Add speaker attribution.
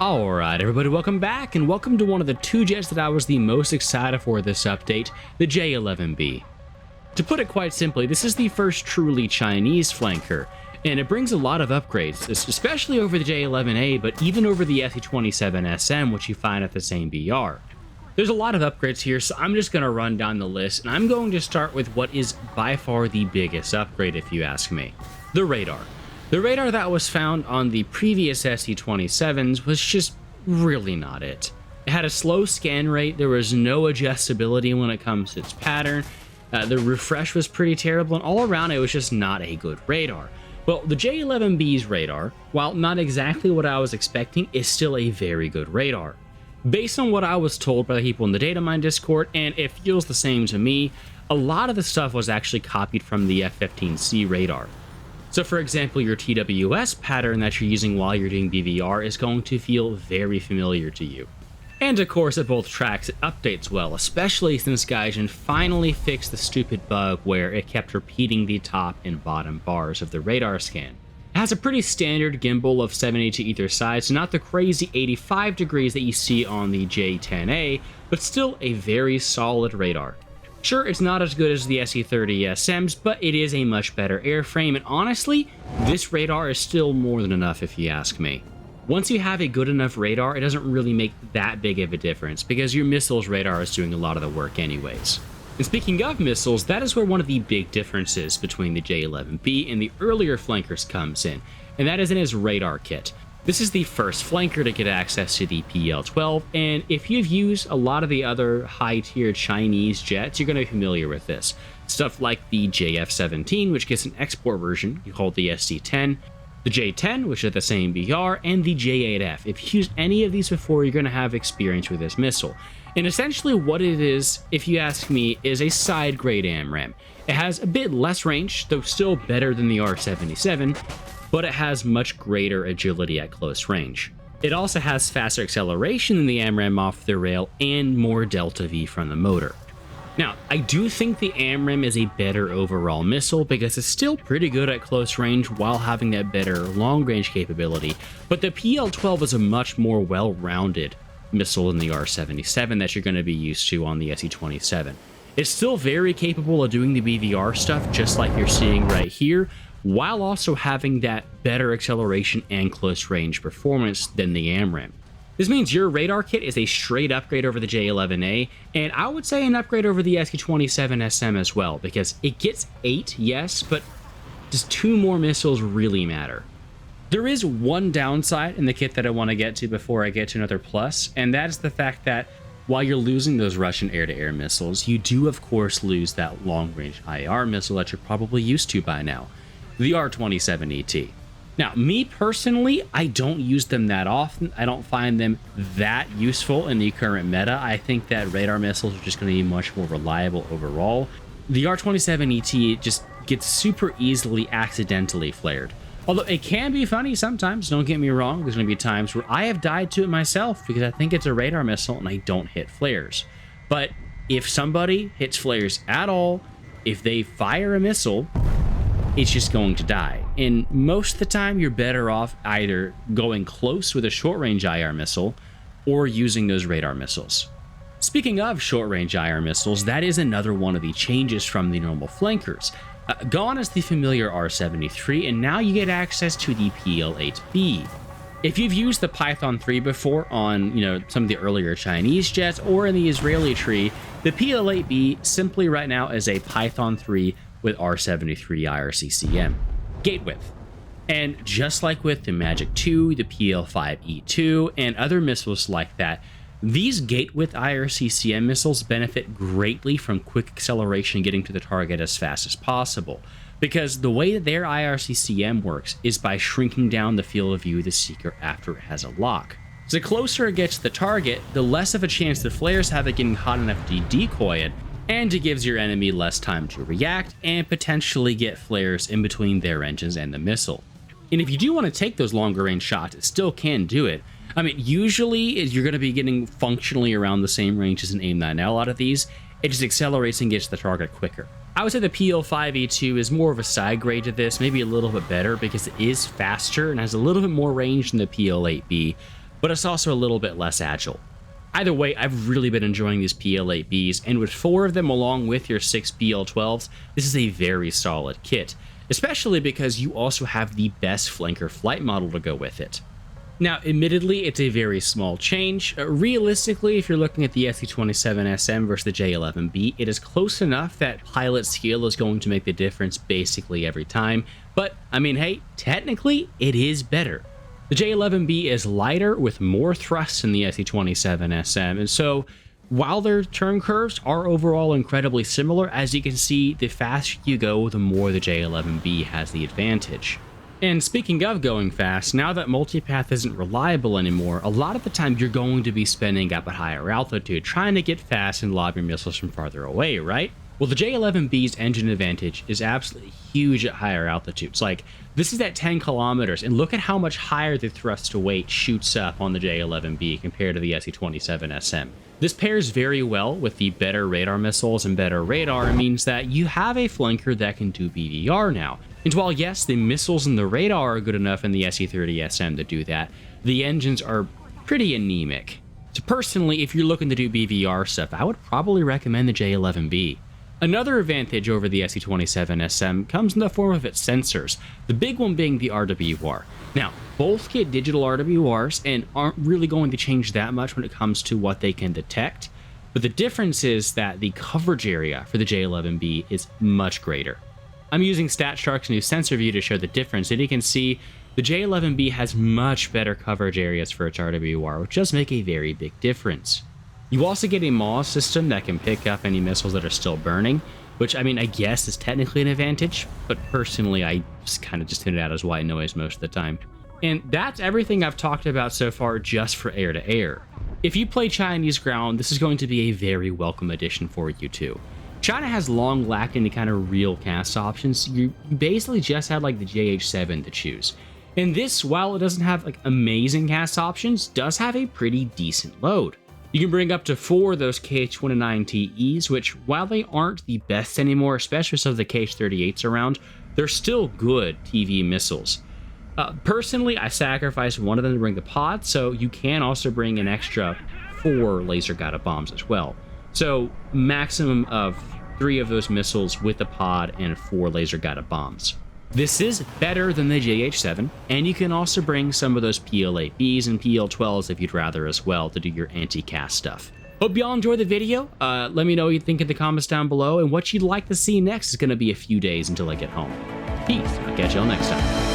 Speaker 1: Alright everybody, welcome back, and welcome to one of the two jets that I was the most excited for this update, the J-11B. To put it quite simply, this is the first truly Chinese flanker, and it brings a lot of upgrades, especially over the J-11A, but even over the SE-27SM, which you find at the same BR. There's a lot of upgrades here, so I'm just going to run down the list, and I'm going to start with what is by far the biggest upgrade if you ask me, the radar. The radar that was found on the previous SE-27s was just really not it. It had a slow scan rate, there was no adjustability when it comes to its pattern, the refresh was pretty terrible, and all around it was just not a good radar. Well, the J-11B's radar, while not exactly what I was expecting, is still a very good radar. Based on what I was told by the people in the Datamine Discord, and it feels the same to me, a lot of the stuff was actually copied from the F-15C radar. So for example, your TWS pattern that you're using while you're doing BVR is going to feel very familiar to you. And of course, at both tracks, it updates well, especially since Gaijin finally fixed the stupid bug where it kept repeating the top and bottom bars of the radar scan. It has a pretty standard gimbal of 70 to either side, so not the crazy 85 degrees that you see on the J10A, but still a very solid radar. Sure, it's not as good as the SE-30SMs, but it is a much better airframe, and honestly, this radar is still more than enough if you ask me. Once you have a good enough radar, it doesn't really make that big of a difference, because your missiles radar is doing a lot of the work anyways. And speaking of missiles, that is where one of the big differences between the J-11B and the earlier flankers comes in, and that is in its radar kit. This is the first flanker to get access to the PL-12, and if you've used a lot of the other high-tier Chinese jets, you're going to be familiar with this. Stuff like the JF-17, which gets an export version called the SC-10, the J-10, which is the same BR, and the J-8F. If you've used any of these before, you're going to have experience with this missile. And essentially what it is, if you ask me, is a side-grade AMRAAM. It has a bit less range, though still better than the R-77, but it has much greater agility at close range. It also has faster acceleration than the AMRAAM off the rail and more delta V from the motor. Now, I do think the AMRAAM is a better overall missile because it's still pretty good at close range while having that better long range capability, but the PL-12 is a much more well-rounded missile than the R-77 that you're going to be used to on the SE-27. It's still very capable of doing the BVR stuff just like you're seeing right here, while also having that better acceleration and close range performance than the AMRAAM. This means your radar kit is a straight upgrade over the J-11A, and I would say an upgrade over the SE-27SM as well, because it gets 8, yes, but just 2 more missiles really matter. There is one downside in the kit that I want to get to before I get to another plus, and that is the fact that while you're losing those Russian air-to-air missiles, you do of course lose that long-range IR missile that you're probably used to by now, the R-27ET. Now, me personally, I don't use them that often. I don't find them that useful in the current meta. I think that radar missiles are just going to be much more reliable overall. The R-27ET just gets super easily accidentally flared. Although it can be funny sometimes, don't get me wrong, there's going to be times where I have died to it myself because I think it's a radar missile and I don't hit flares. But if somebody hits flares at all, if they fire a missile, it's just going to die. And most of the time, you're better off either going close with a short-range IR missile or using those radar missiles. Speaking of short-range IR missiles, that is another one of the changes from the normal flankers. Gone is the familiar R-73, and now you get access to the PL-8B. If you've used the Python 3 before on, some of the earlier Chinese jets or in the Israeli tree, the PL-8B simply right now is a Python 3 with R-73 IRCCM gate width. And just like with the Magic 2, the PL-5E2, and other missiles like that, these gate width IRCCM missiles benefit greatly from quick acceleration getting to the target as fast as possible, because the way that their IRCCM works is by shrinking down the field of view of the seeker after it has a lock. So the closer it gets to the target, the less of a chance the flares have at getting hot enough to decoy it, and it gives your enemy less time to react and potentially get flares in between their engines and the missile. And if you do want to take those longer range shots, it still can do it. I mean, usually you're going to be getting functionally around the same range as an AIM-9L out of these. It just accelerates and gets to the target quicker. I would say the PL-5E2 is more of a side grade to this, maybe a little bit better because it is faster and has a little bit more range than the PL-8B, but it's also a little bit less agile. Either way, I've really been enjoying these PL8Bs, and with 4 of them along with your 6 PL12s, this is a very solid kit, especially because you also have the best flanker flight model to go with it. Now, admittedly, it's a very small change. Realistically, if you're looking at the SE27SM versus the J-11B, it is close enough that pilot skill is going to make the difference basically every time. But, I mean, hey, technically, it is better. The J-11B is lighter with more thrust than the SE27SM, and so while their turn curves are overall incredibly similar, as you can see, the faster you go, the more the J-11B has the advantage. And speaking of going fast, now that multipath isn't reliable anymore, a lot of the time you're going to be spending up at higher altitude, trying to get fast and lob your missiles from farther away, right? Well, the J-11B's engine advantage is absolutely huge at higher altitudes. Like, this is at 10 kilometers, and look at how much higher the thrust to weight shoots up on the J-11B compared to the SE27SM. This pairs very well with the better radar missiles and better radar, and means that you have a flanker that can do BVR now. And while yes, the missiles and the radar are good enough in the SE30SM to do that, the engines are pretty anemic. So personally, if you're looking to do BVR stuff, I would probably recommend the J-11B. Another advantage over the SE27SM comes in the form of its sensors, the big one being the RWR. Now, both get digital RWRs and aren't really going to change that much when it comes to what they can detect, but the difference is that the coverage area for the J-11B is much greater. I'm using StatShark's new sensor view to show the difference, and you can see the J-11B has much better coverage areas for its RWR, which does make a very big difference. You also get a MAWS system that can pick up any missiles that are still burning, which, I mean, I guess is technically an advantage, but personally, I just kind of just hit it out as white noise most of the time. And that's everything I've talked about so far just for air-to-air. If you play Chinese ground, this is going to be a very welcome addition for you too. China has long lacked any kind of real cast options. You basically just had like the JH7 to choose. And this, while it doesn't have like amazing cast options, does have a pretty decent load. You can bring up to 4 of those KH-29TEs, which, while they aren't the best anymore, especially some of the KH-38s around, they're still good TV missiles. Personally, I sacrificed one of them to bring the pod, so you can also bring an extra 4 laser-guided bombs as well. So, maximum of 3 of those missiles with the pod and 4 laser-guided bombs. This is better than the JH7, and you can also bring some of those PL8Bs and PL12s if you'd rather as well to do your anti-cast stuff. Hope y'all enjoyed the video. Let me know what you think in the comments down below, and what you'd like to see next is going to be a few days until I get home. Peace. I'll catch y'all next time.